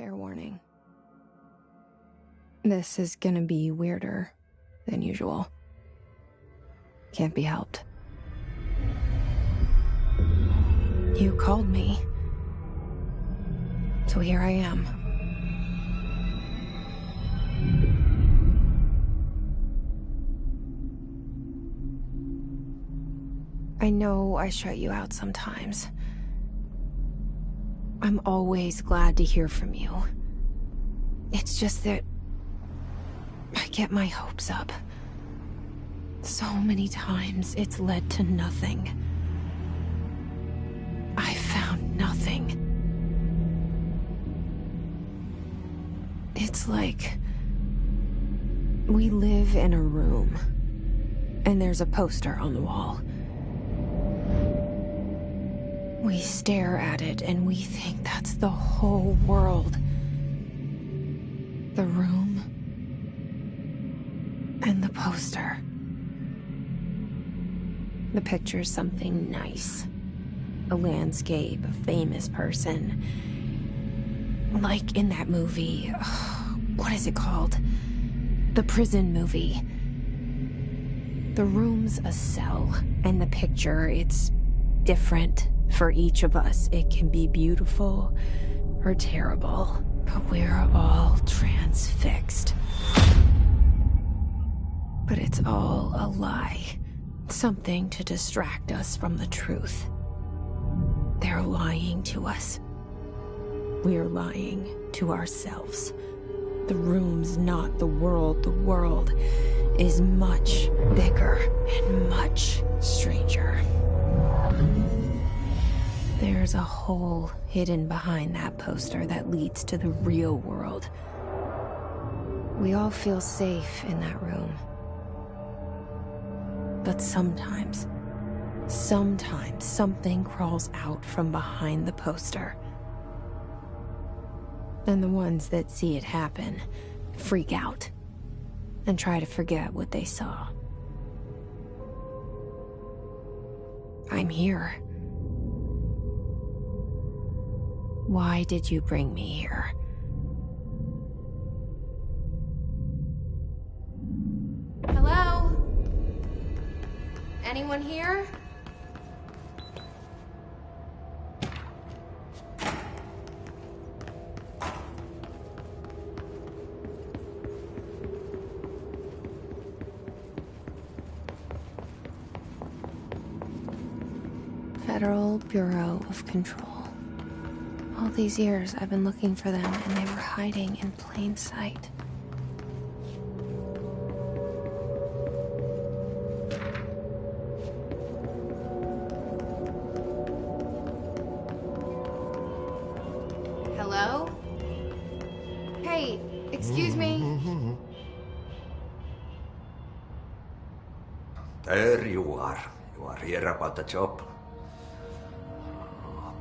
Fair warning. This is gonna be weirder than usual. Can't be helped. You called me. So here I am. I know I shut you out sometimes. I'm always glad to hear from you. It's just that I get my hopes up. So many times it's led to nothing. I found nothing. It's like we live in a room, and there's a poster on the wall. We stare at it and we think that's the whole world. The room and the poster. The picture's something nice. A landscape, a famous person. Like in that movie, what is it called? The prison movie. The room's a cell, and the picture, it's different for each of us. It can be beautiful or terrible, but we're all transfixed. But it's all a lie. Something to distract us from the truth. They're lying to us. We're lying to ourselves. The room's not the world. The world is much bigger and much stranger. There's a hole hidden behind that poster that leads to the real world. We all feel safe in that room. But sometimes something crawls out from behind the poster. And the ones that see it happen freak out and try to forget what they saw. I'm here. Why did you bring me here? Hello? Anyone here? Federal Bureau of Control. All these years I've been looking for them, and they were hiding in plain sight. Hello? Hey, excuse me? There you are. You are here about the job.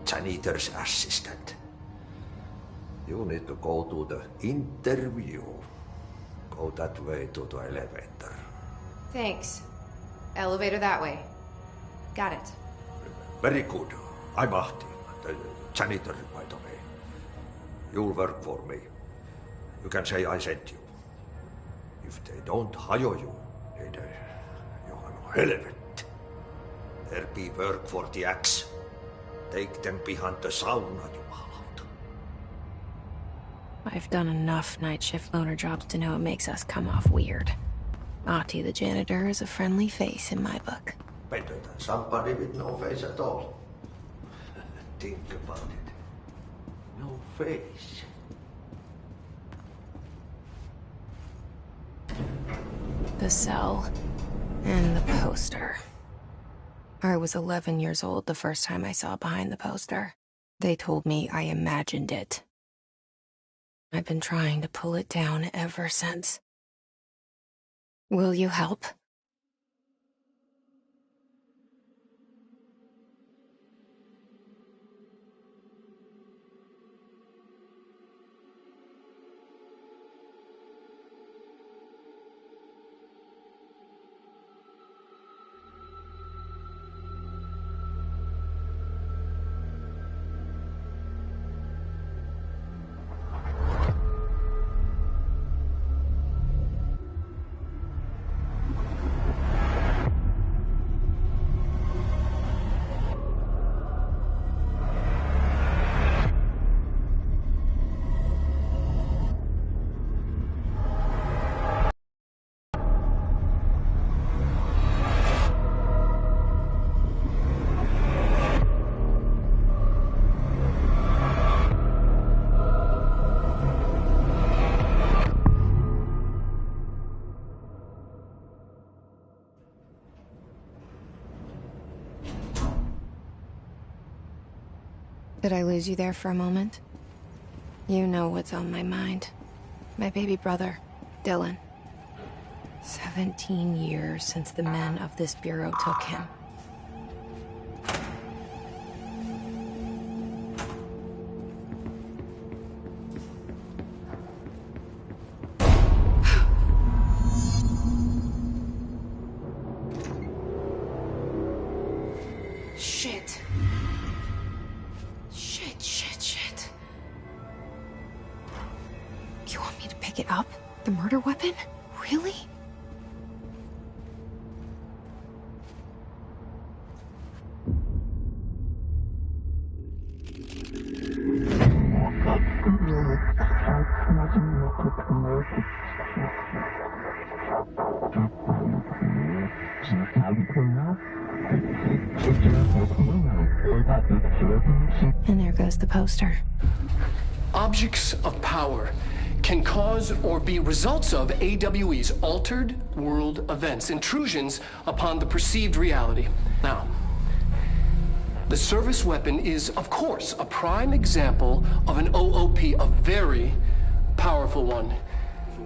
Janitor's assistant. You need to go to the interview. Go that way to the elevator. Thanks. Elevator that way. Got it. Very good. I'm Ahti, the janitor, by the way. You'll work for me. You can say I sent you. If they don't hire you, then you are no relevant. There be work for the axe. Take them behind the sauna, jumalauta. I've done enough night shift loner jobs to know it makes us come off weird. Ahti the janitor is a friendly face in my book. Better than somebody with no face at all. Think about it. No face. The cell and the poster. I was 11 years old the first time I saw behind the poster. They told me I imagined it. I've been trying to pull it down ever since. Will you help? Did I lose you there for a moment? You know what's on my mind. My baby brother, Dylan. 17 years since the men of this bureau took him. Shit. Shit. You want me to pick it up? The murder weapon? Really? And there goes the poster. Objects of power can cause or be results of AWE's altered world events, intrusions upon the perceived reality. Now, the service weapon is, of course, a prime example of an OOP, a very powerful one.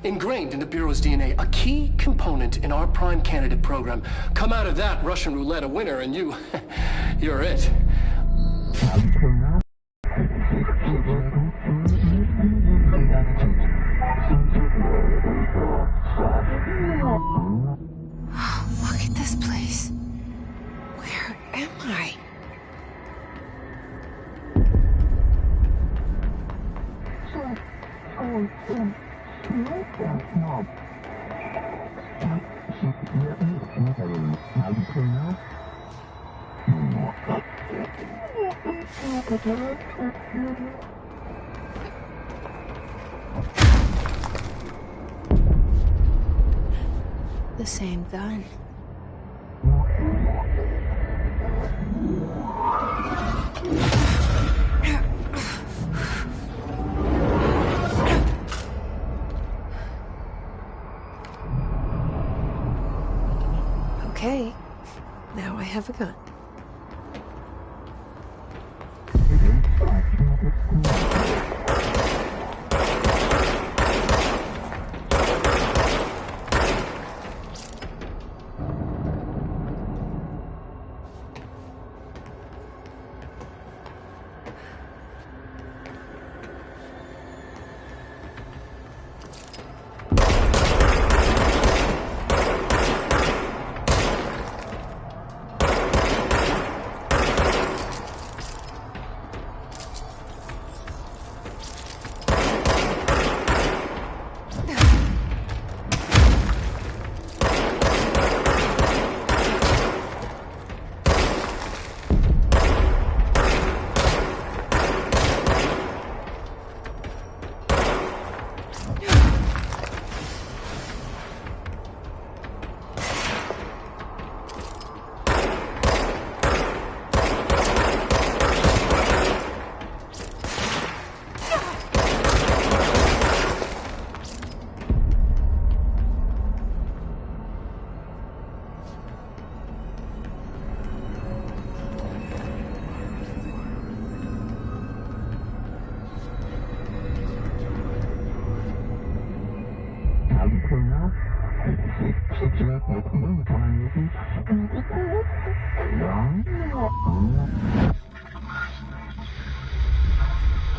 Ingrained in the Bureau's DNA, a key component in our prime candidate program. Come out of that Russian roulette a winner and you're it. Look at this place. Where am I? The same gun. Okay, now I have a gun.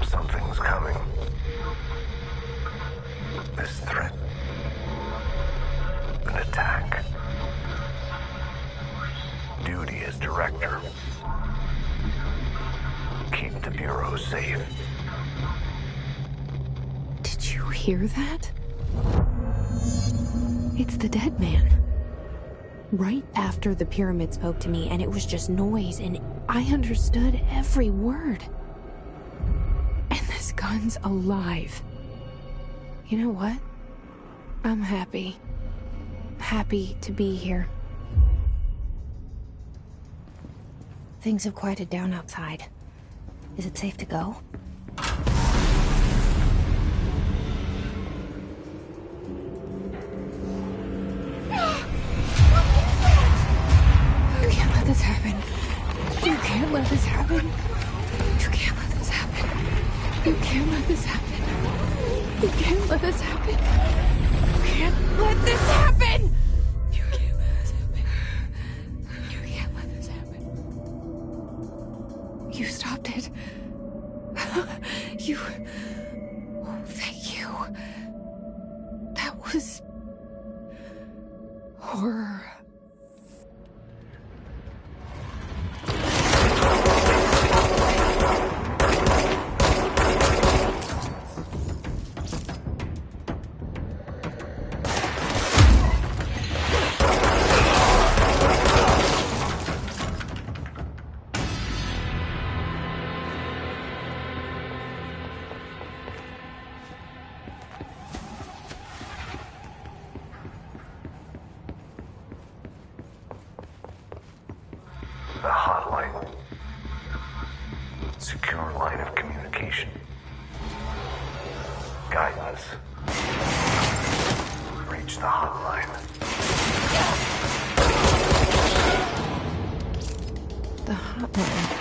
Something's coming. This threat. An attack. Duty as director. Keep the Bureau safe. Did you hear that? It's the dead man. Right after the pyramid spoke to me, and it was just noise, and I understood every word. And this gun's alive. You know what? I'm happy. Happy to be here. Things have quieted down outside. Is it safe to go? You can't let this happen. You can't let this happen. You can't let this can't let this happen. You can't let this happen. You can't let this happen! You can't let this happen. You can't let this happen. You stopped it. You... Oh, thank you. That was... horror. The hotline. Secure line of communication. Guidance. Reach the hotline. The hotline.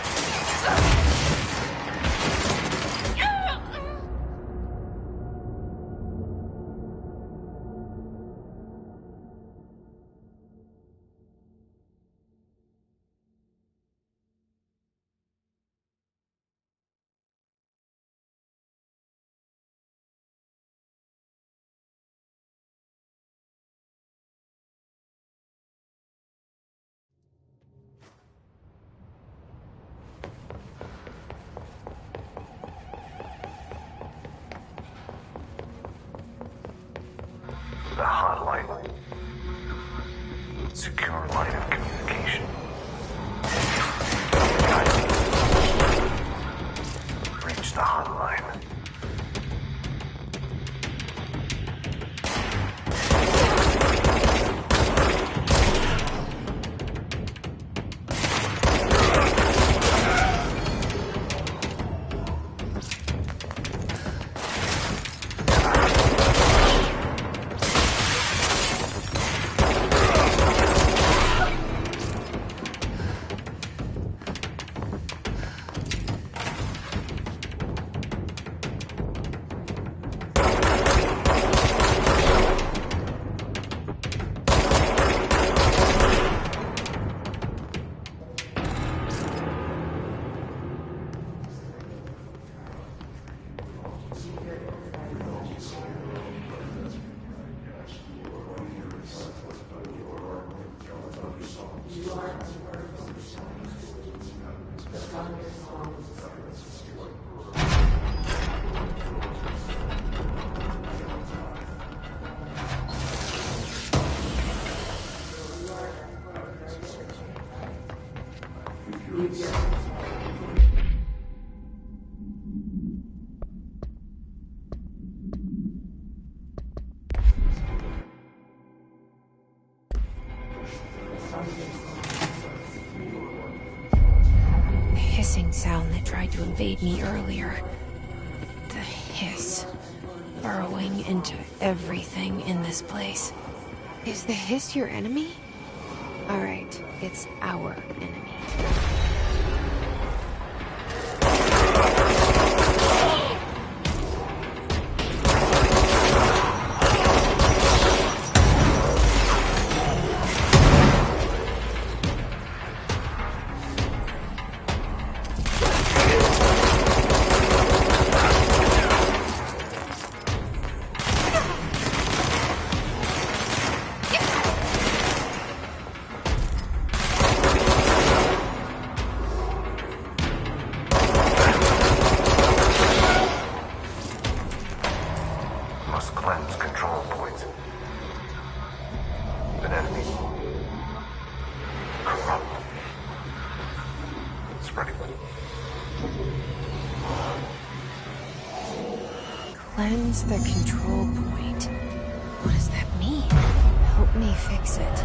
The hotline. Secure line of communication. Guidance. Reach the hotline. Hissing sound that tried to invade me earlier. The hiss. Burrowing into everything in this place. Is the hiss your enemy? Alright, it's our enemy. Must cleanse control points. An enemy. Corrupt. Spreading. Cleanse the control point. What does that mean? Help me fix it.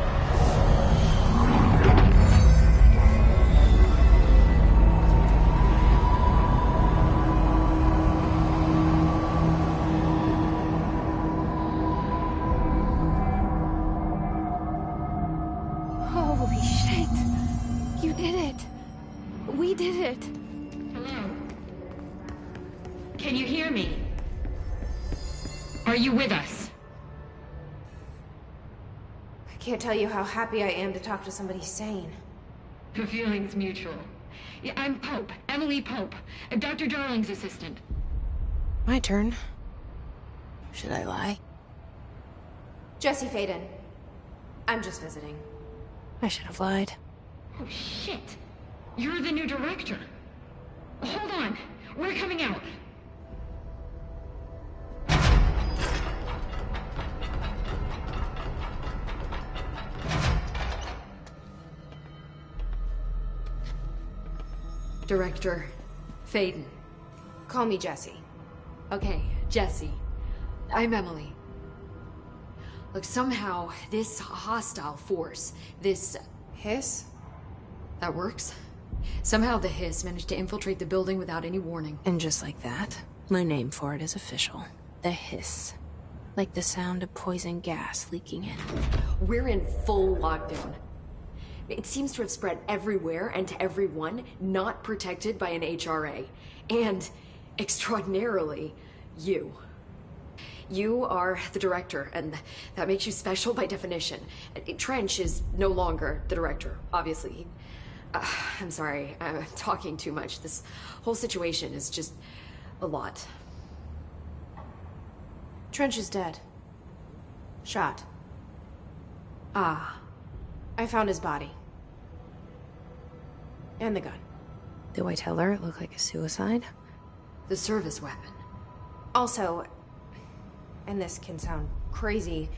Holy shit! You did it! We did it! Can you hear me? Are you with us? I can't tell you how happy I am to talk to somebody sane. The feeling's mutual. Yeah, I'm Pope. Emily Pope. Dr. Darling's assistant. My turn. Should I lie? Jesse Faden. I'm just visiting. I should have lied. Oh, shit. You're the new director. Hold on. We're coming out. Director Faden. Call me Jesse. Okay, Jesse. I'm Emily. Look, somehow, this hostile force, this... Hiss? That works? Somehow the hiss managed to infiltrate the building without any warning. And just like that, my name for it is official. The hiss. Like the sound of poison gas leaking in. We're in full lockdown. It seems to have spread everywhere and to everyone not protected by an HRA. And, extraordinarily, you. You are the director, and that makes you special by definition. Trench is no longer the director, obviously. I'm sorry, I'm talking too much. This whole situation is just a lot. Trench is dead. Shot. Ah. I found his body. And the gun. Do I tell her it looked like a suicide? The service weapon. Also, and this can sound crazy,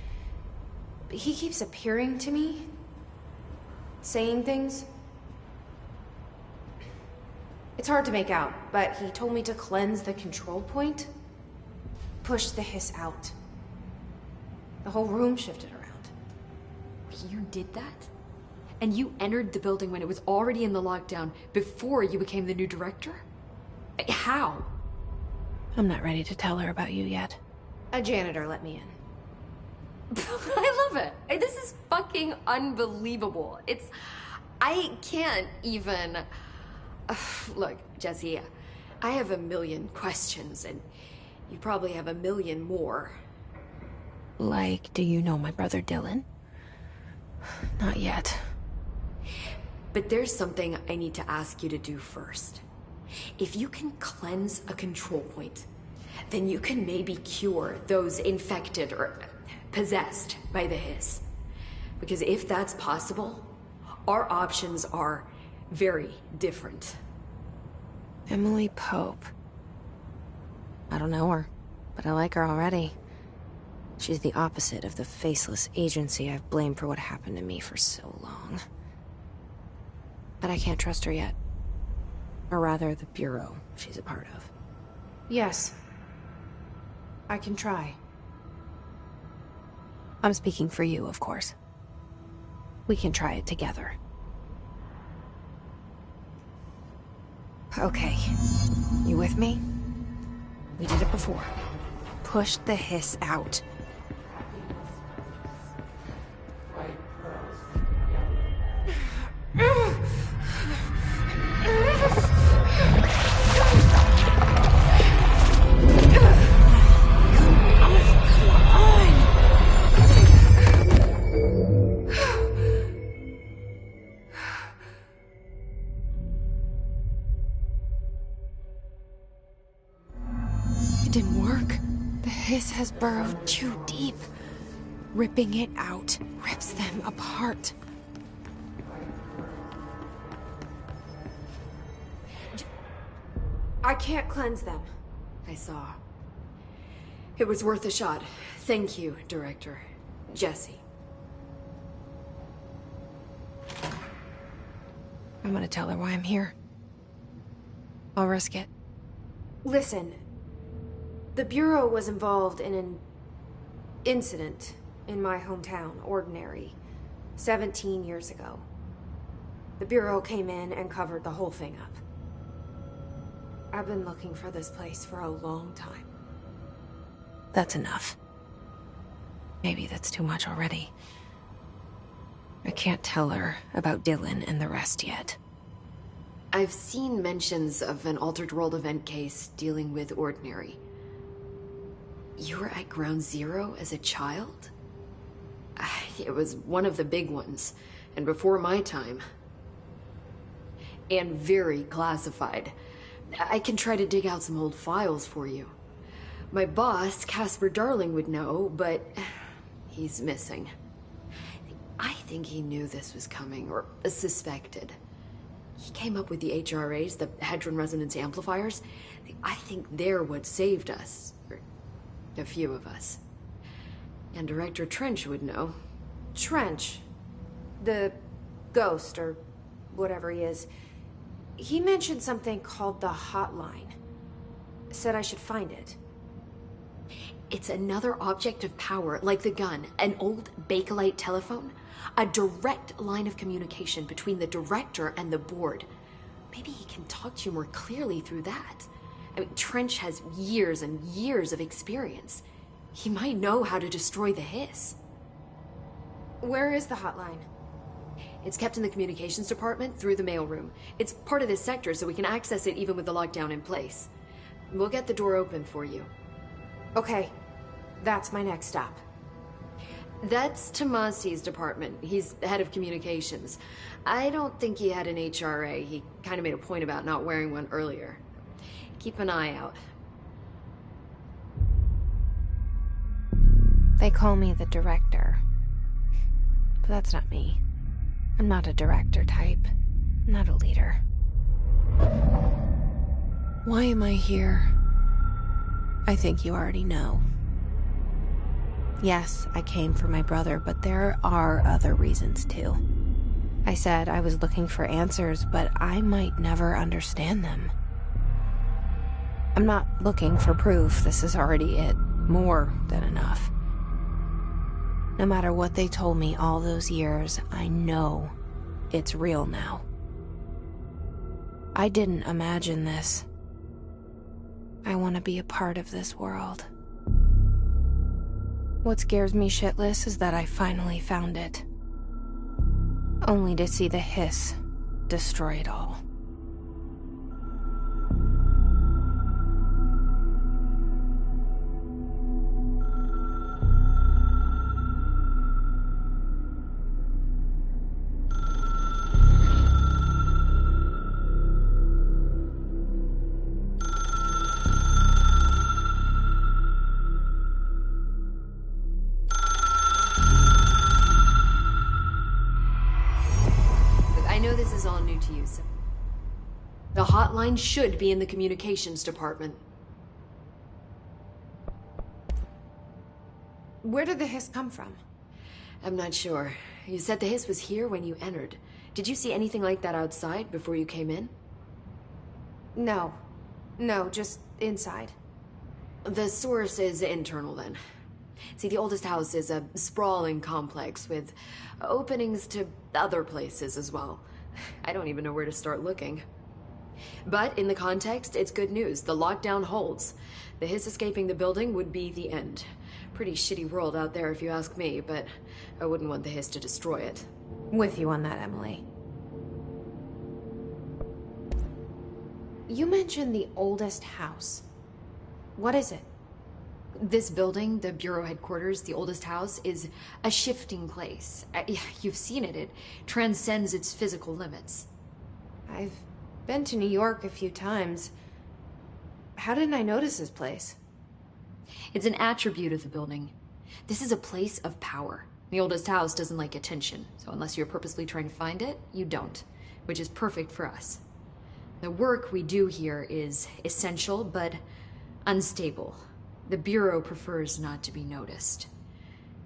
but he keeps appearing to me. Saying things. It's hard to make out, but he told me to cleanse the control point. Push the hiss out. The whole room shifted around. You did that? And you entered the building when it was already in the lockdown before you became the new director? How? I'm not ready to tell her about you yet. A janitor let me in. I love it. This is fucking unbelievable. I can't even... Look, Jesse, I have a million questions, and you probably have a million more. Like, do you know my brother Dylan? Not yet. But there's something I need to ask you to do first. If you can cleanse a control point, then you can maybe cure those infected or possessed by the hiss. Because if that's possible, our options are very different. Emily Pope. I don't know her, but I like her already. She's the opposite of the faceless agency I've blamed for what happened to me for so long. But I can't trust her yet. Or rather, the Bureau she's a part of. Yes. I can try. I'm speaking for you, of course. We can try it together. Okay. You with me? We did it before. Push the hiss out. It didn't work. The hiss has burrowed too deep. Ripping it out rips them apart. I can't cleanse them. I saw. It was worth a shot. Thank you, Director. Jesse. I'm gonna tell her why I'm here. I'll risk it. Listen. The Bureau was involved in an incident in my hometown, Ordinary, 17 years ago. The Bureau came in and covered the whole thing up. I've been looking for this place for a long time. That's enough. Maybe that's too much already. I can't tell her about Dylan and the rest yet. I've seen mentions of an Altered World event case dealing with Ordinary. You were at Ground Zero as a child? It was one of the big ones, and before my time. And very classified. I can try to dig out some old files for you. My boss, Casper Darling, would know, but he's missing. I think he knew this was coming, or suspected. He came up with the HRAs, the Hadron Resonance Amplifiers. I think they're what saved us. Or a few of us. And Director Trench would know. Trench. The ghost, or whatever he is. He mentioned something called the Hotline. Said I should find it. It's another object of power, like the gun, an old Bakelite telephone. A direct line of communication between the director and the board. Maybe he can talk to you more clearly through that. I mean, Trench has years and years of experience. He might know how to destroy the hiss. Where is the hotline? It's kept in the communications department through the mailroom. It's part of this sector, so we can access it even with the lockdown in place. We'll get the door open for you. Okay, that's my next stop. That's Tomasi's department. He's head of communications. I don't think he had an HRA. He kind of made a point about not wearing one earlier. Keep an eye out. They call me the director. But that's not me. I'm not a director type. I'm not a leader. Why am I here? I think you already know. Yes, I came for my brother, but there are other reasons too. I said I was looking for answers, but I might never understand them. I'm not looking for proof. This is already it. More than enough. No matter what they told me all those years, I know it's real now. I didn't imagine this. I want to be a part of this world. What scares me shitless is that I finally found it. Only to see the hiss destroy it all. This is all new to you, so the hotline should be in the communications department. Where did the hiss come from? I'm not sure. You said the hiss was here when you entered. Did you see anything like that outside before you came in? No, just inside. The source is internal then. See, the oldest house is a sprawling complex with openings to other places as well. I don't even know where to start looking. But in the context, it's good news. The lockdown holds. The hiss escaping the building would be the end. Pretty shitty world out there if you ask me, but I wouldn't want the hiss to destroy it. With you on that, Emily. You mentioned the oldest house. What is it? This building, the Bureau headquarters, the oldest house, is a shifting place. You've seen it. It transcends its physical limits. I've been to New York a few times. How didn't I notice this place? It's an attribute of the building. This is a place of power. The oldest house doesn't like attention, so unless you're purposely trying to find it, you don't, which is perfect for us. The work we do here is essential, but unstable. The Bureau prefers not to be noticed.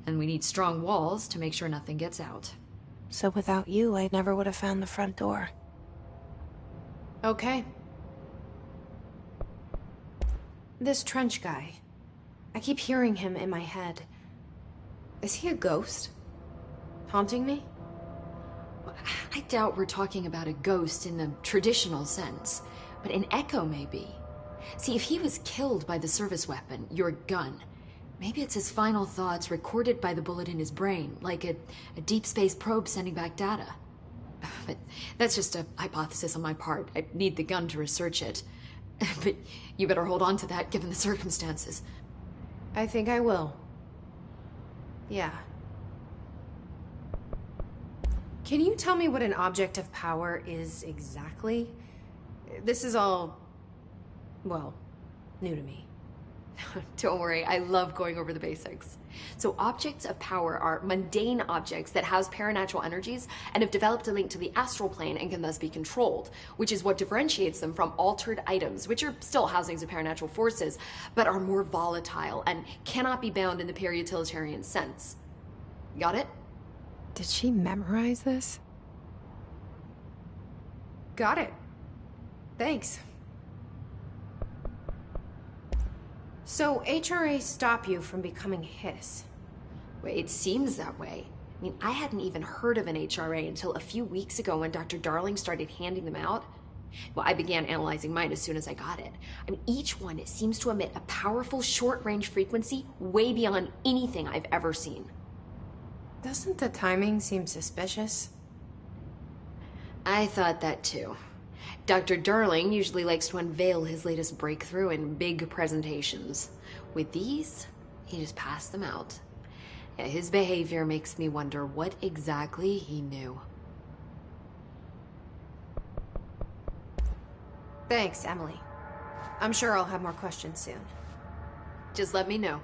And we need strong walls to make sure nothing gets out. So without you, I never would have found the front door. Okay. This Trench guy. I keep hearing him in my head. Is he a ghost? Haunting me? I doubt we're talking about a ghost in the traditional sense, but an echo maybe. See, if he was killed by the service weapon, your gun, maybe it's his final thoughts recorded by the bullet in his brain, like a deep space probe sending back data. But that's just a hypothesis on my part. I need the gun to research it. But you better hold on to that given the circumstances. I think I will. Yeah. Can you tell me what an object of power is exactly? This is all, well, new to me. Don't worry, I love going over the basics. So objects of power are mundane objects that house paranatural energies and have developed a link to the astral plane and can thus be controlled, which is what differentiates them from altered items, which are still housings of paranatural forces, but are more volatile and cannot be bound in the peri-utilitarian sense. Got it? Did she memorize this? Got it. Thanks. So, HRA stop you from becoming Hiss? Well, it seems that way. I mean, I hadn't even heard of an HRA until a few weeks ago when Dr. Darling started handing them out. Well, I began analyzing mine as soon as I got it. I mean, each one, it seems to emit a powerful short-range frequency way beyond anything I've ever seen. Doesn't the timing seem suspicious? I thought that too. Dr. Darling usually likes to unveil his latest breakthrough in big presentations. With these, he just passed them out. Yeah, his behavior makes me wonder what exactly he knew. Thanks, Emily. I'm sure I'll have more questions soon. Just let me know.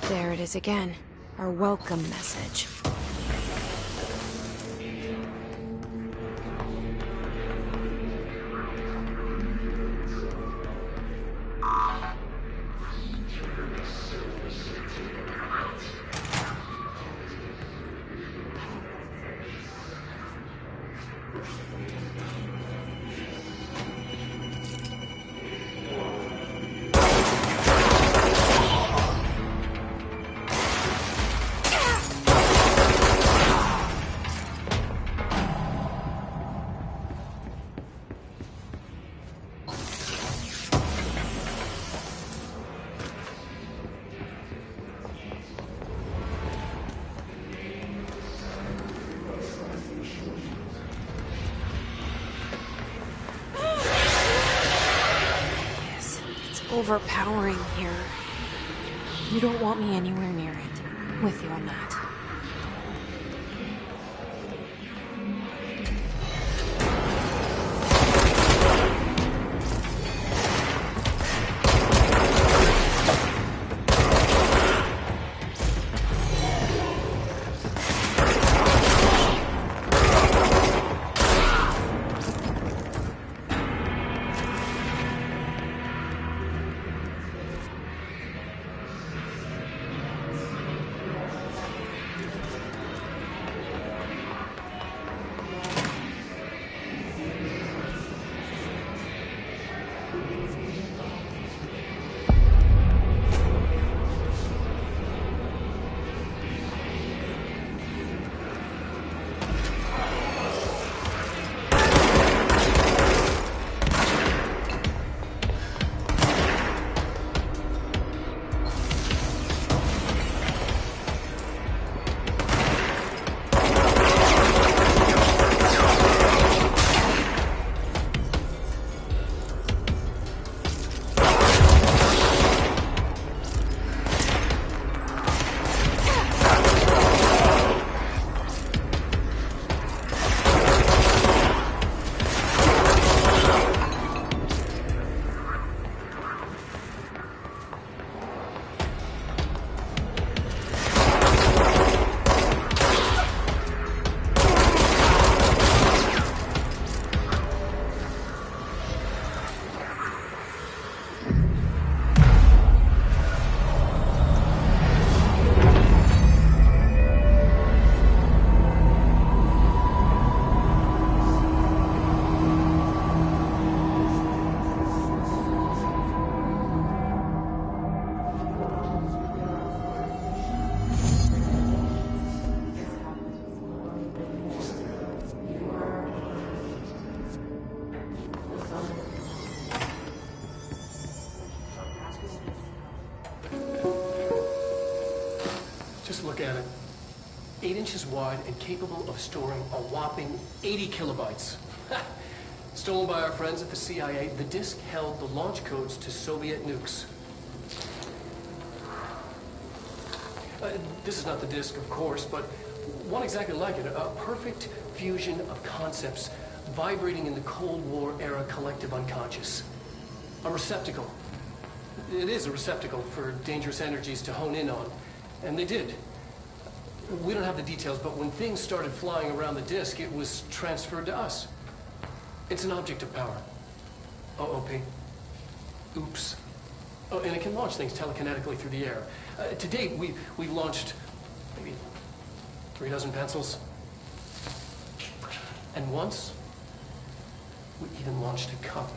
There it is again. Our welcome message. Overpowering here. You don't want me anywhere near it. With you on that. look at it. 8 inches wide and capable of storing a whopping 80 kilobytes. Stolen by our friends at the CIA, the disk held the launch codes to Soviet nukes. This is not the disk, of course, but one exactly like it. A perfect fusion of concepts vibrating in the Cold War era collective unconscious. A receptacle. It is a receptacle for dangerous energies to hone in on. And they did. We don't have the details, but when things started flying around the disk, it was transferred to us. It's an object of power. OOP. Oops. Oh, and it can launch things telekinetically through the air. To date, we've launched maybe 3 dozen pencils. And once, we even launched a cup.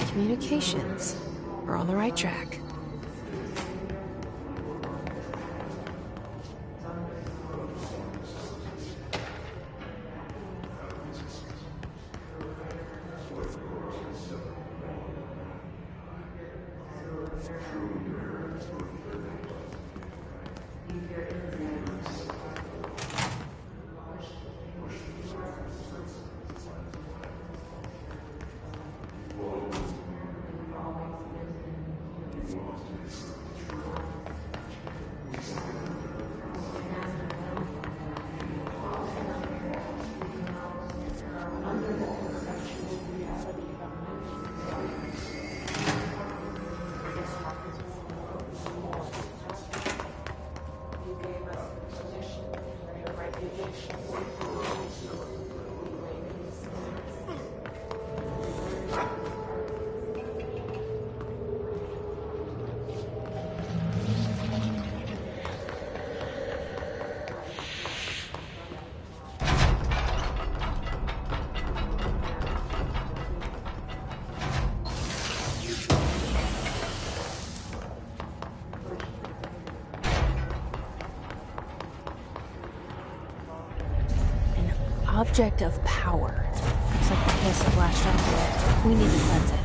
Communications. We're on the right track. Object of power. Looks like the piss of latched onto it. We need to cleanse it.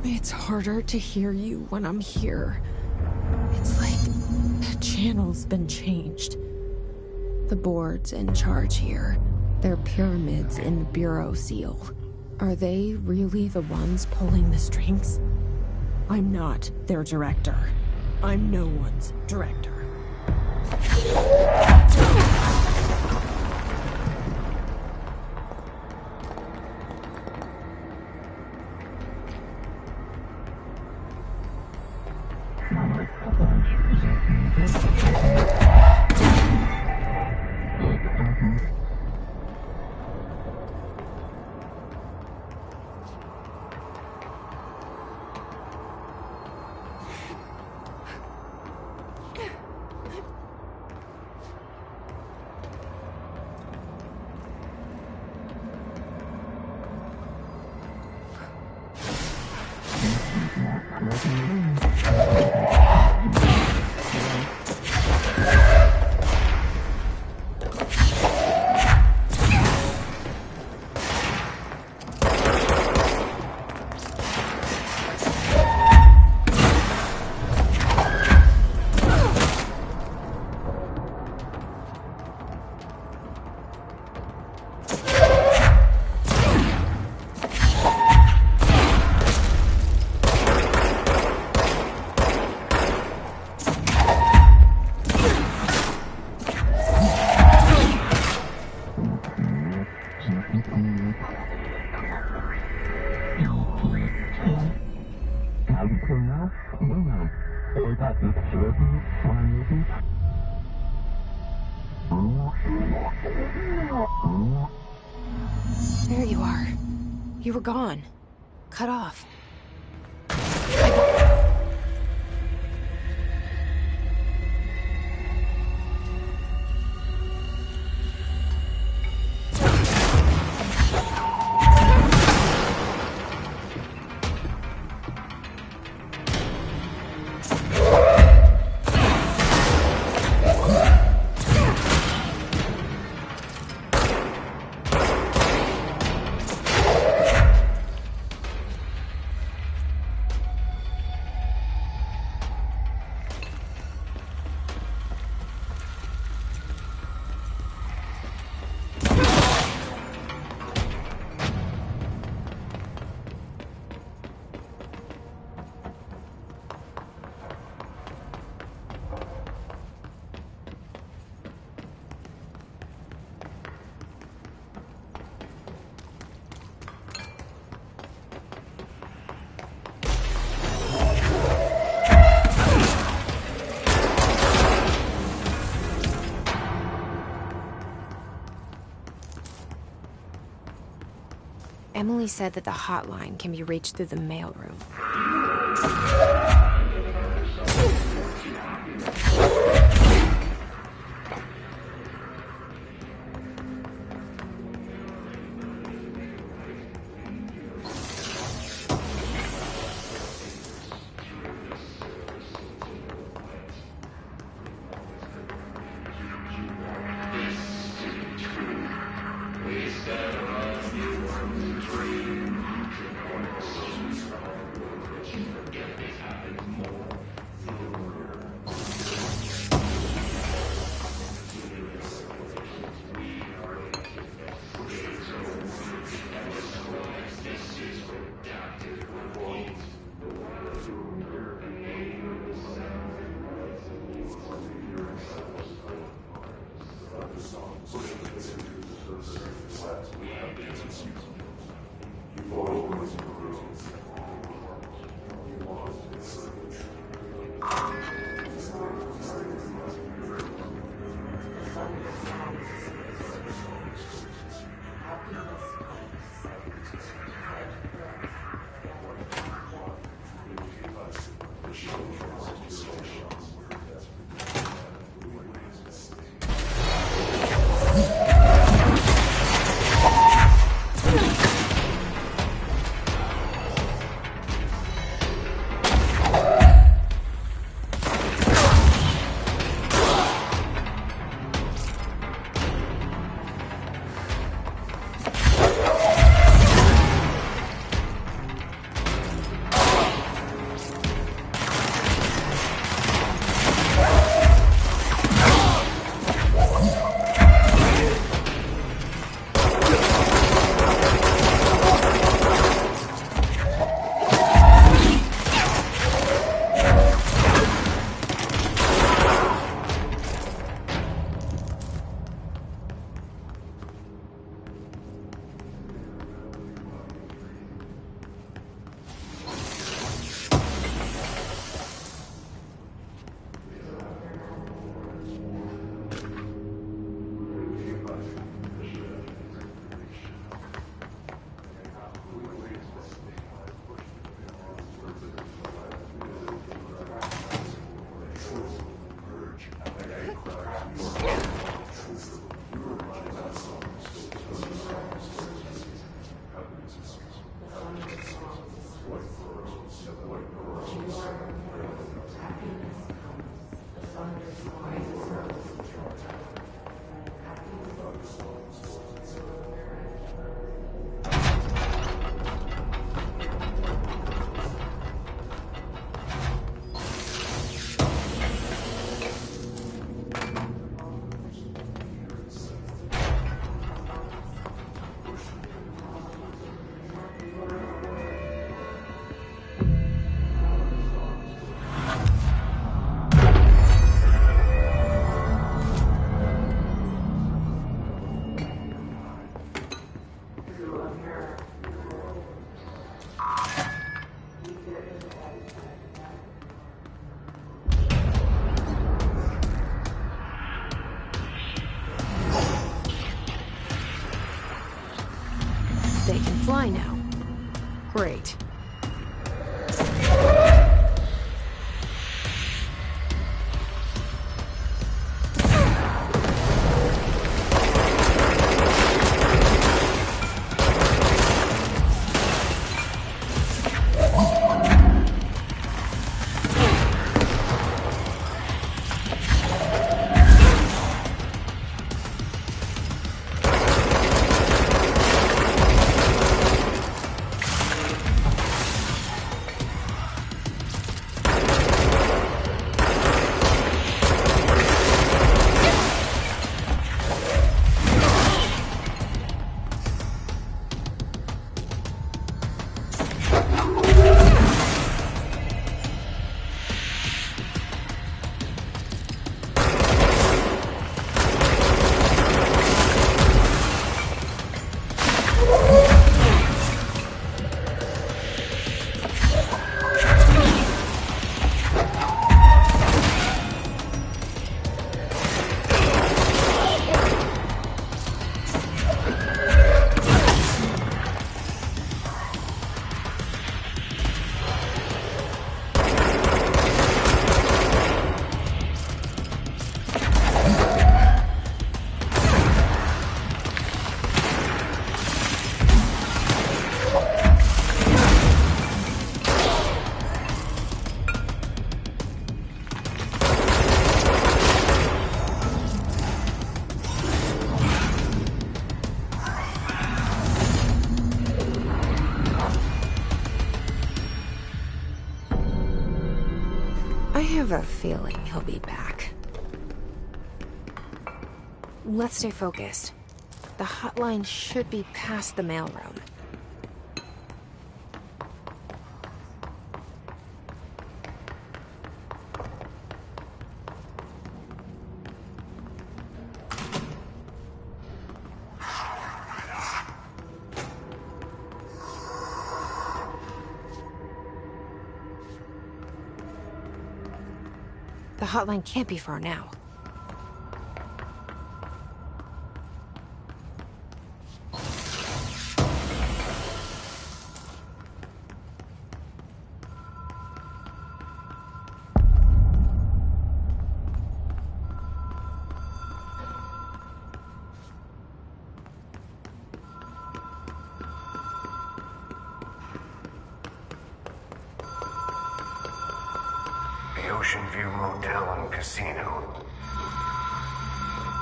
It's harder to hear you when I'm here. It's like the channel's been changed. The board's in charge here. They're pyramids in the Bureau seal. Are they really the ones pulling the strings? I'm not their director. I'm no one's director. There you are. You were gone. Cut off. Emily said that the hotline can be reached through the mailroom. They can fly now. Great. I have a feeling he'll be back. Let's stay focused. The hotline should be past the mailroom. The hotline can't be far now. The Ocean View Motel and Casino.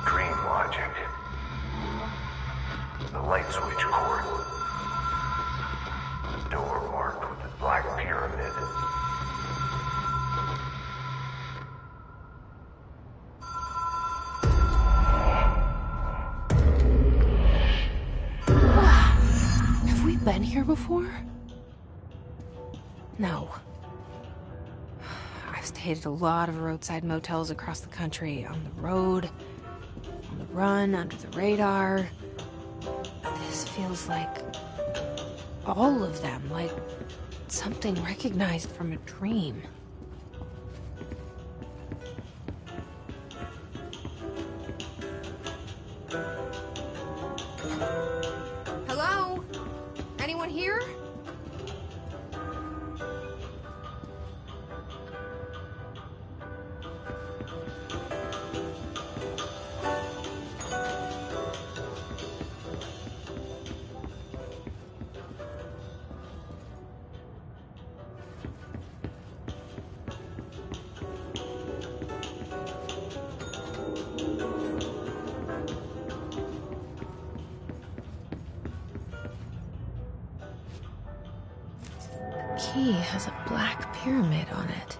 Dream logic. The light switch cord. The door marked with the black pyramid. Have we been here before? No. I've stayed at a lot of roadside motels across the country, on the road, on the run, under the radar. This feels like all of them, like something recognized from a dream. Hello? Anyone here? key has a black pyramid on it.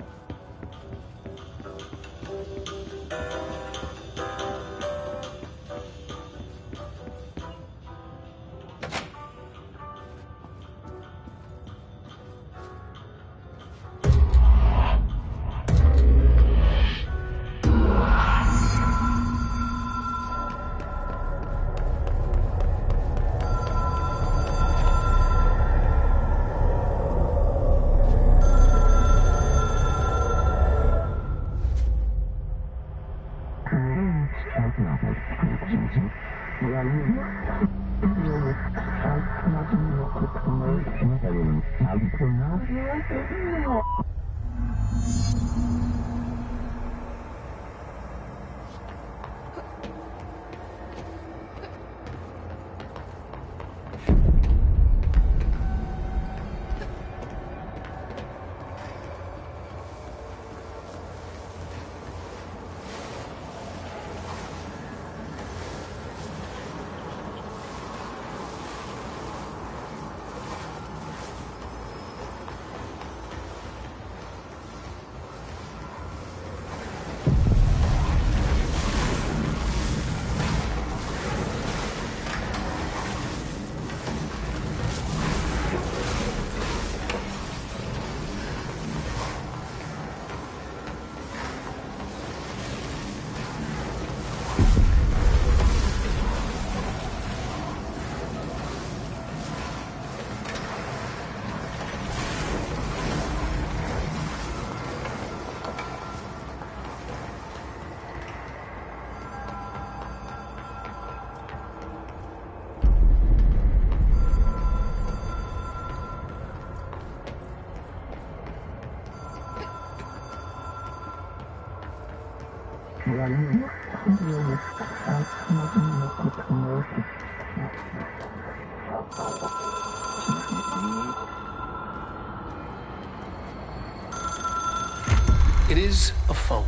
It is a phone.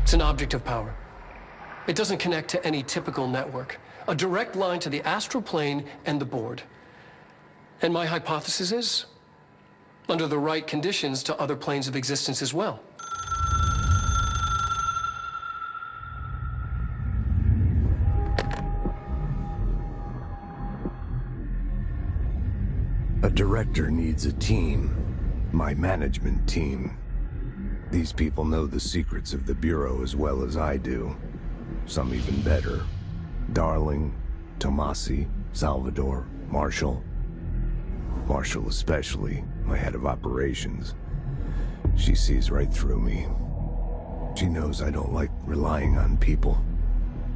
It's an object of power. It doesn't connect to any typical network. A direct line to the astral plane and the board. And my hypothesis is, under the right conditions, to other planes of existence as well. A director needs a team. My management team. These people know the secrets of the Bureau as well as I do. Some even better. Darling, Tomasi, Salvador, Marshall. Marshall especially, my head of operations. She sees right through me. She knows I don't like relying on people.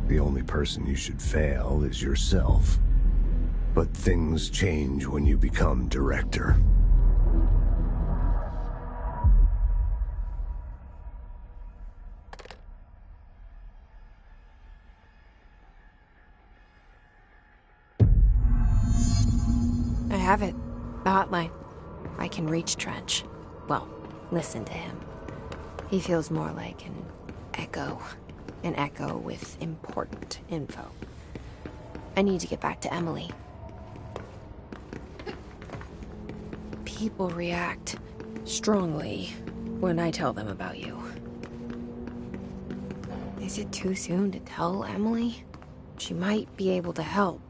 The only person you should fail is yourself. But things change when you become director. I have it. The hotline. I can reach Trench. Well, listen to him. He feels more like an echo. An echo with important info. I need to get back to Emily. People react strongly when I tell them about you. Is it too soon to tell Emily? She might be able to help.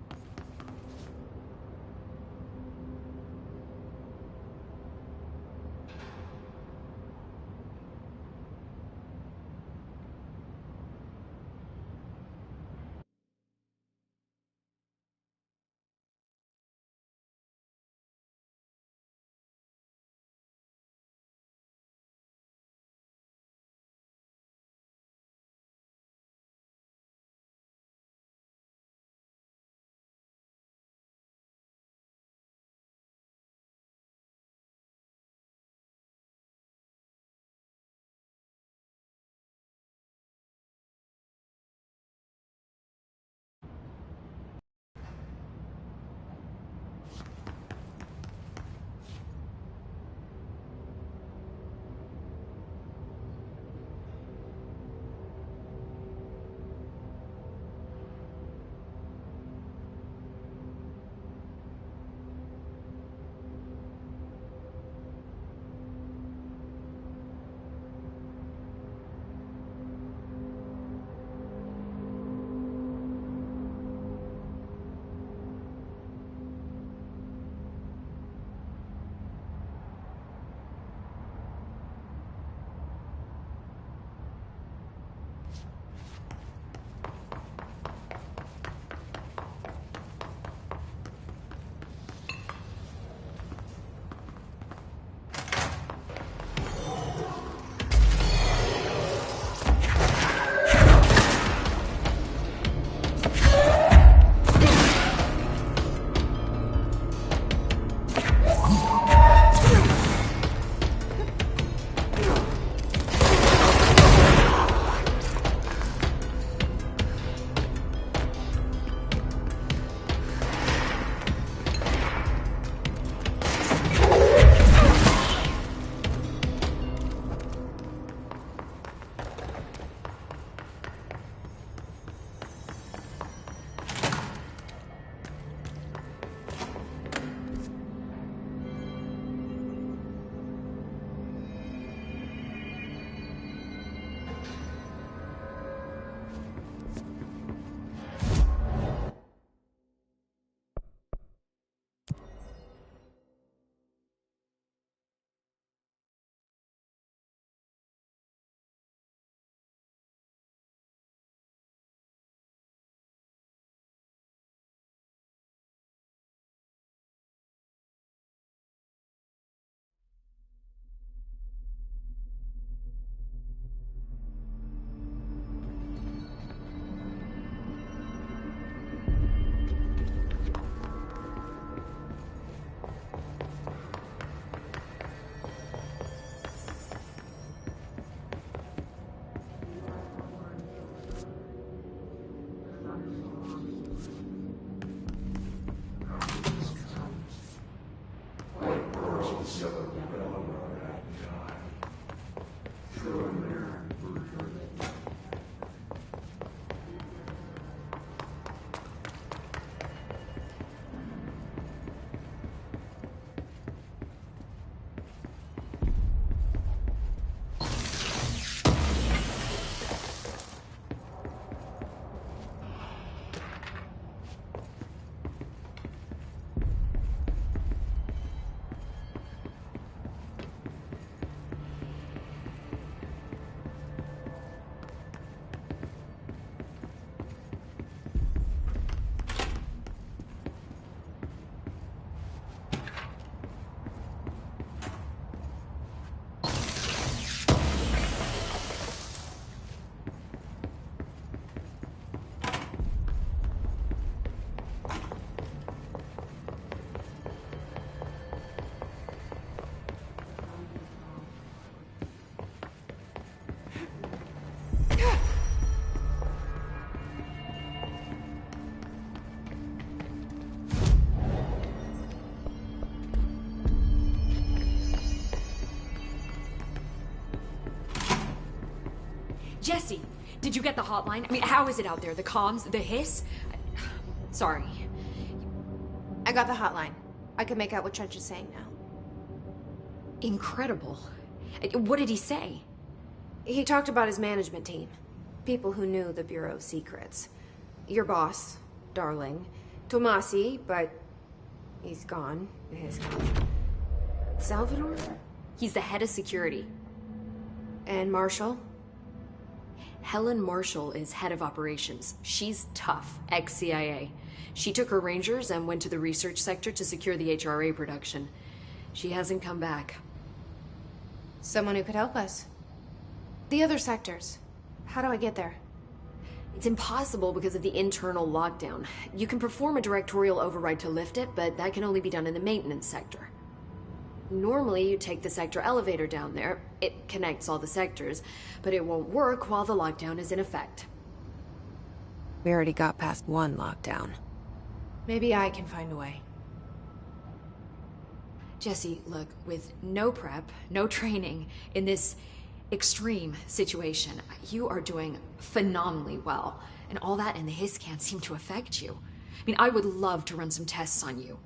Jesse, did you get the hotline? I mean, how is it out there? The comms? The hiss? Sorry. I got the hotline. I can make out what Trench is saying now. Incredible. What did he say? He talked about his management team. People who knew the Bureau's secrets. Your boss, Darling. Tomasi, but he's gone. His Salvador? He's the head of security. And Marshall? Helen Marshall is head of operations. She's tough, ex-CIA. She took her Rangers and went to the research sector to secure the HRA production. She hasn't come back. Someone who could help us. The other sectors. How do I get there? It's impossible because of the internal lockdown. You can perform a directorial override to lift it, but that can only be done in the maintenance sector. Normally, you take the sector elevator down there. It connects all the sectors, but it won't work while the lockdown is in effect. We already got past one lockdown. Maybe I can find a way. Jesse, look, with no prep, no training, in this extreme situation, you are doing phenomenally well. And all that and the hiss can't seem to affect you. I mean, I would love to run some tests on you.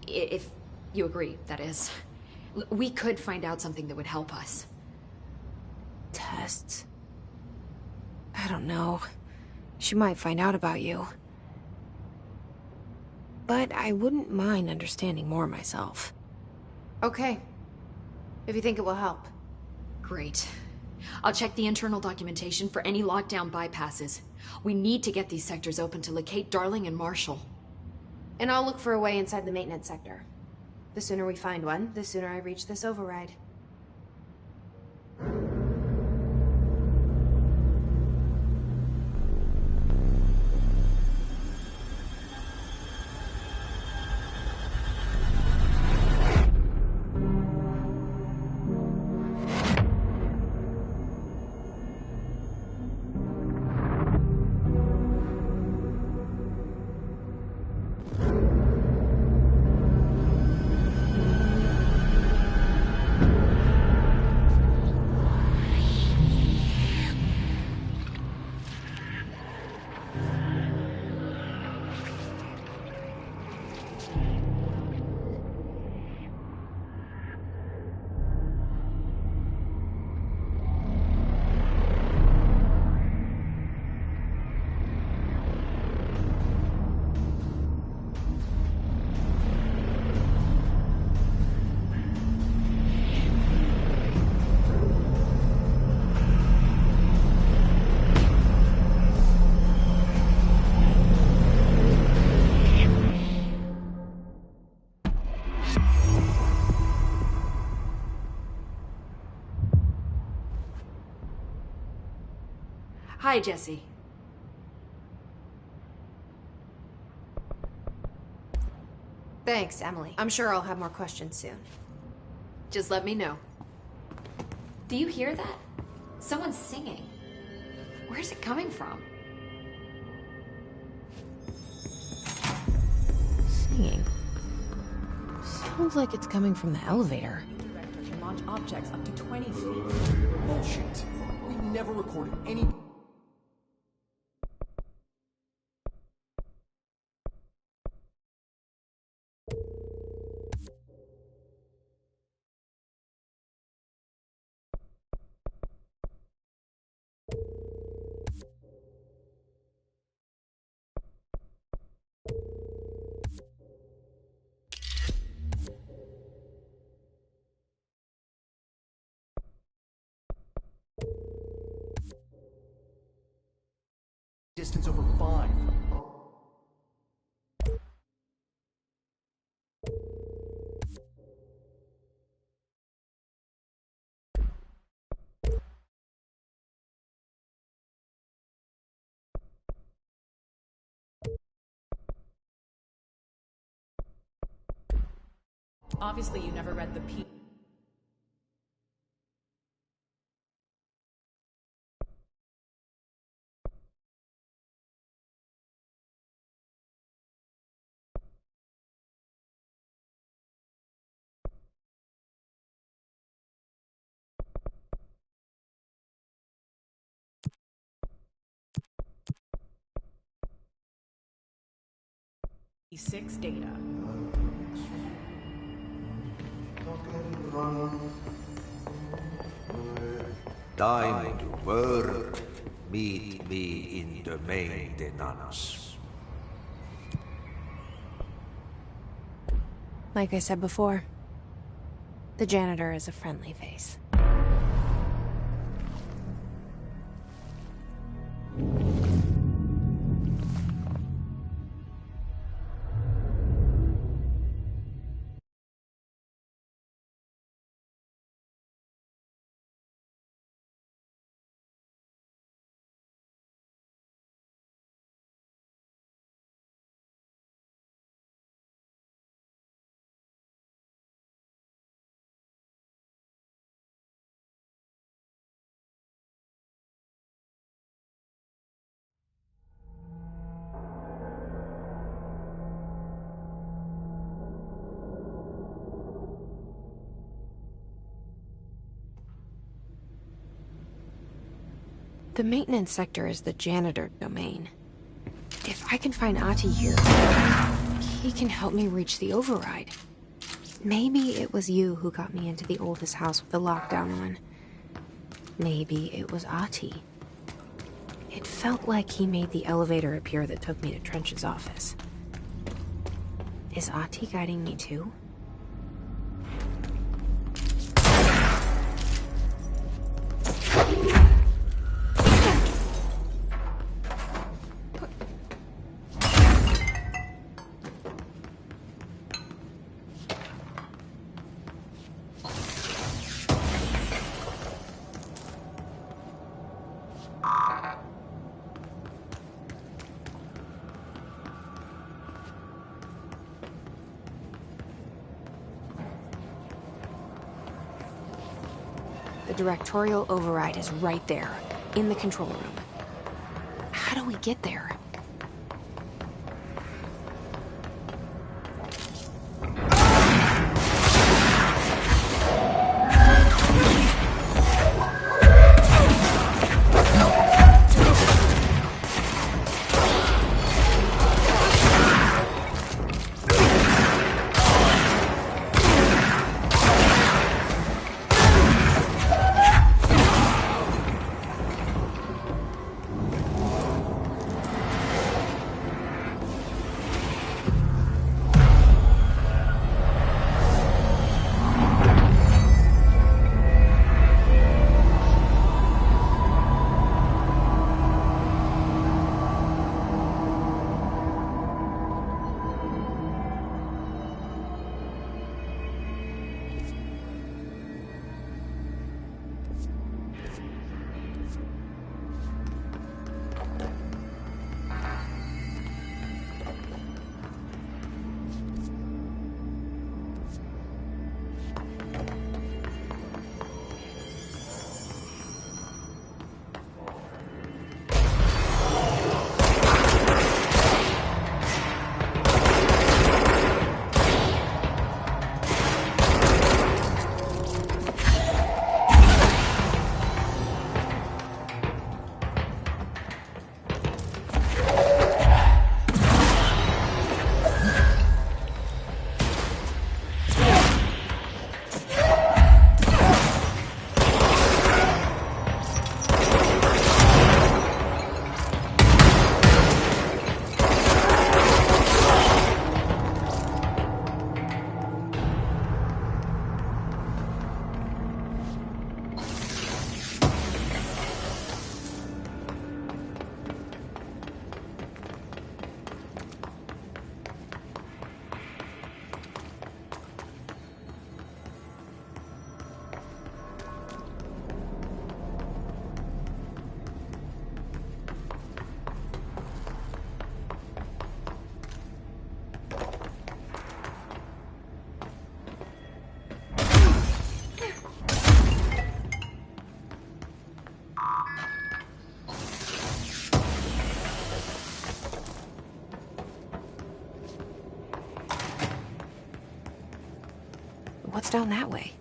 If you agree, that is. We could find out something that would help us. Tests? I don't know. She might find out about you. But I wouldn't mind understanding more myself. Okay. If you think it will help. Great. I'll check the internal documentation for any lockdown bypasses. We need to get these sectors open to locate Darling and Marshall. And I'll look for a way inside the maintenance sector. The sooner we find one, the sooner I reach this override. Hi, Jesse. Thanks, Emily. I'm sure I'll have more questions soon. Just let me know. Do you hear that? Someone's singing. Where's it coming from? Singing. Sounds like it's coming from the elevator. Director can launch objects up to 20 feet. Bullshit. We've never recorded any... distance over 5. Obviously, you never read the P. E6 data. Time to work. Meet me in the maintenance. Like I said before, the janitor is a friendly face. The maintenance sector is the janitor domain. If I can find Ahti here, he can help me reach the override. Maybe it was you who got me into the oldest house with the lockdown on. Maybe it was Ahti. It felt like he made the elevator appear that took me to Trench's office. Is Ahti guiding me too? The directorial override is right there, in the control room. How do we get there? What's down that way?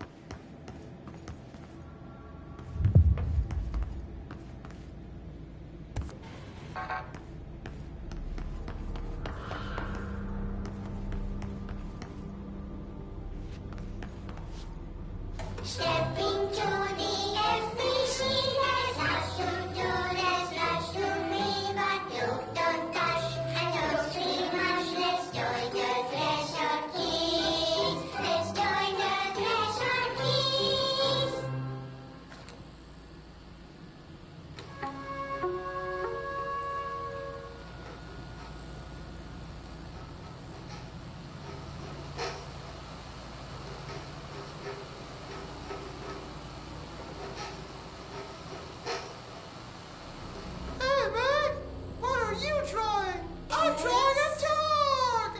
Stepping to the FBC, there's lots to do, there's lots to read, but look, don't touch, and don't scream much. Let's join the Treasure Keys. Let's join the Treasure Keys. Hey, Meg! What are you trying? I'm trying a dog!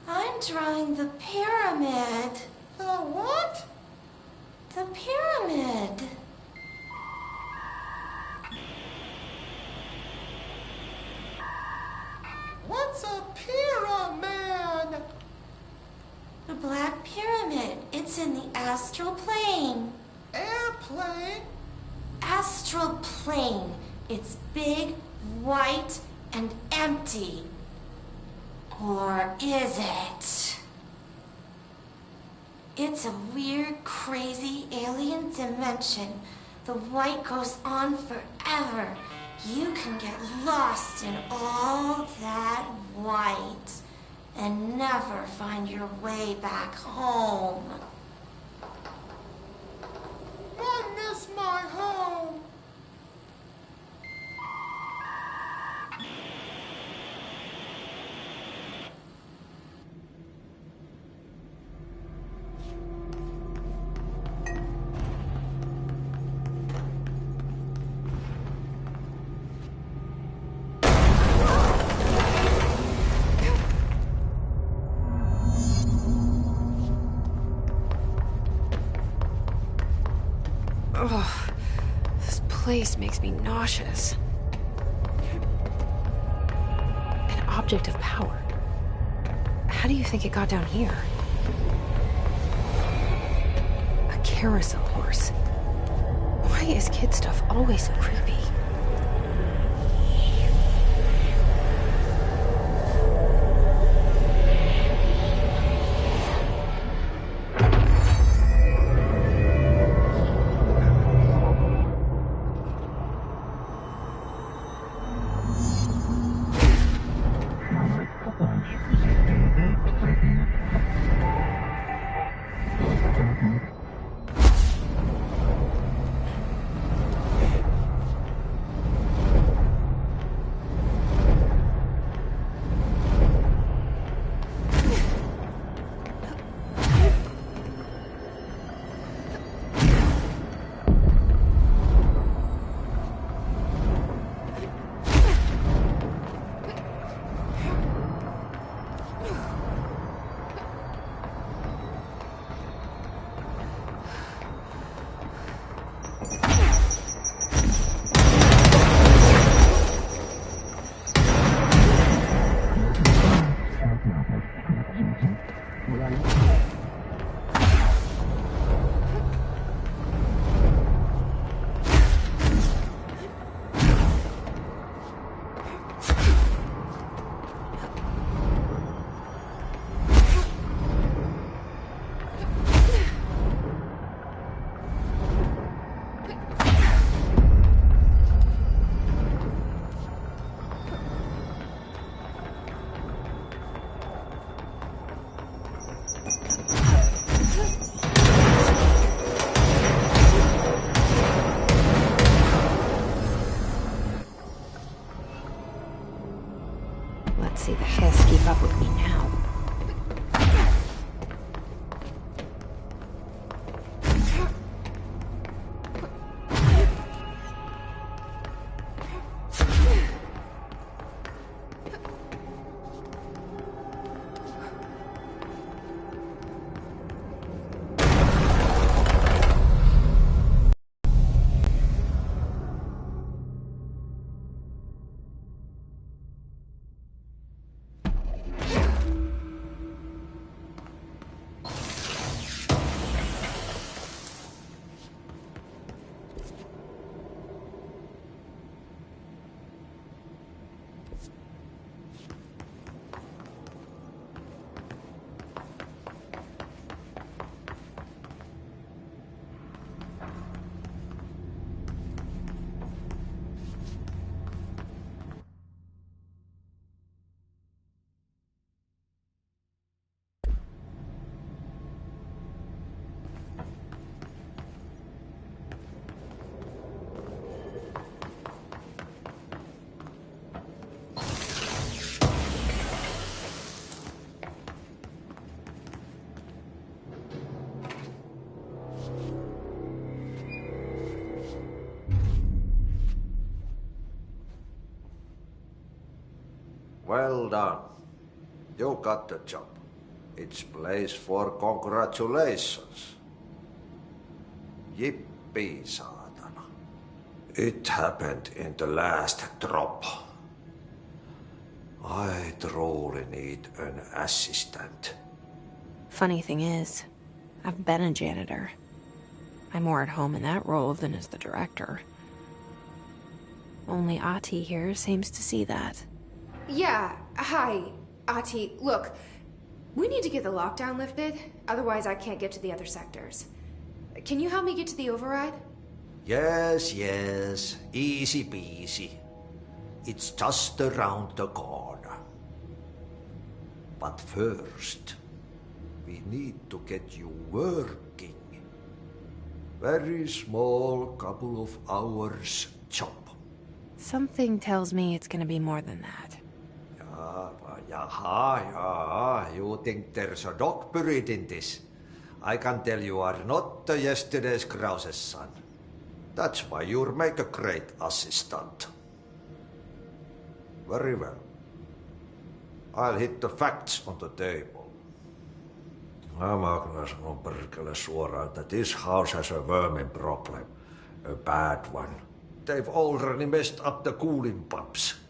I'm drawing the pyramid. The what? The pyramid. What's a pyramid? The Black Pyramid. It's in the astral plane. Airplane? Astral plane. It's big, white, and empty. Or is it? It's a weird, crazy alien dimension. The white goes on forever. You can get lost in all that white and never find your way back home. I miss my home. Ugh, this place makes me nauseous. An object of power. How do you think it got down here? A carousel horse. Why is kid stuff always so creepy? Well done. You got the job. It's place for congratulations. Yippee, saatana. It happened in the last drop. I truly need an assistant. Funny thing is, I've been a janitor. I'm more at home in that role than as the director. Only Ati here seems to see that. Yeah, hi, Ati. Look, we need to get the lockdown lifted, otherwise I can't get to the other sectors. Can you help me get to the override? Yes, yes. Easy peasy. It's just around the corner. But first, we need to get you working. Very small, couple of hours job. Something tells me it's gonna be more than that. Yeah. You think there's a dog buried in this? I can tell you are not yesterday's Krause's son. That's why you'll make a great assistant. Very well. I'll hit the facts on the table. Mä kyllä sanon perkele suoraan, että this house has a vermin problem. A bad one. They've already messed up the cooling pumps.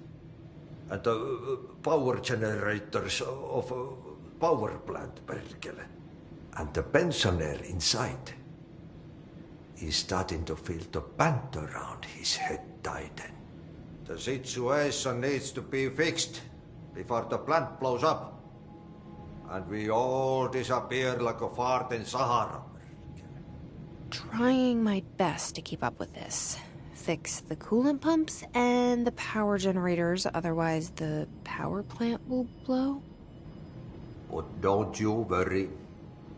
And the power generators of a power plant, perkele. And the pensioner inside is starting to feel the band around his head tighten. The situation needs to be fixed before the plant blows up. And we all disappear like a fart in Sahara. Trying my best to keep up with this. Fix the coolant pumps and the power generators, otherwise the power plant will blow. But don't you worry.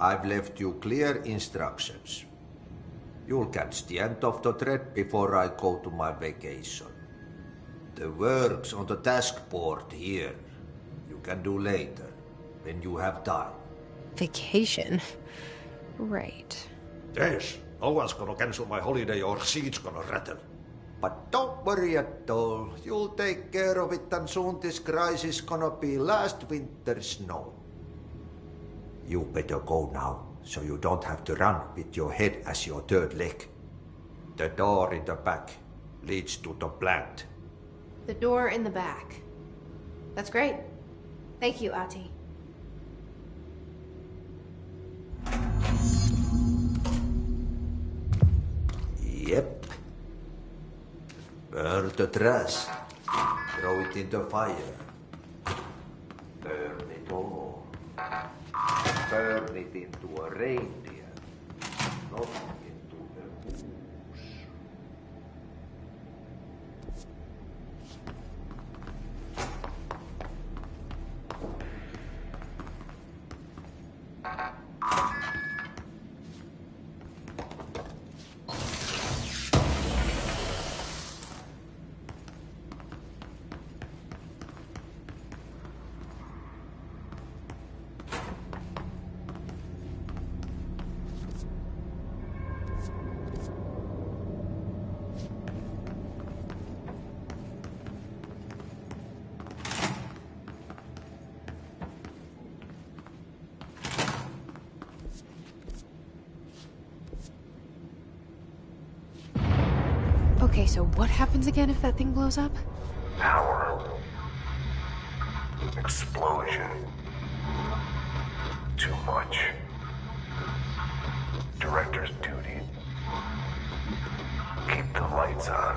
I've left you clear instructions. You'll catch the end of the thread before I go to my vacation. The work's on the task board here. You can do later, when you have time. Vacation? Right. Yes, no one's gonna cancel my holiday or seat's gonna rattle. But don't worry at all. You'll take care of it and soon this crisis gonna be last winter's snow. You better go now, so you don't have to run with your head as your third leg. The door in the back leads to the plant. The door in the back. That's great. Thank you, Ati. Yep. Burn the trash. Throw it in the fire. Burn it all. Burn it into a reindeer, not into a goose. Okay, so what happens again if that thing blows up? Power. Explosion. Too much. Director's duty. Keep the lights on.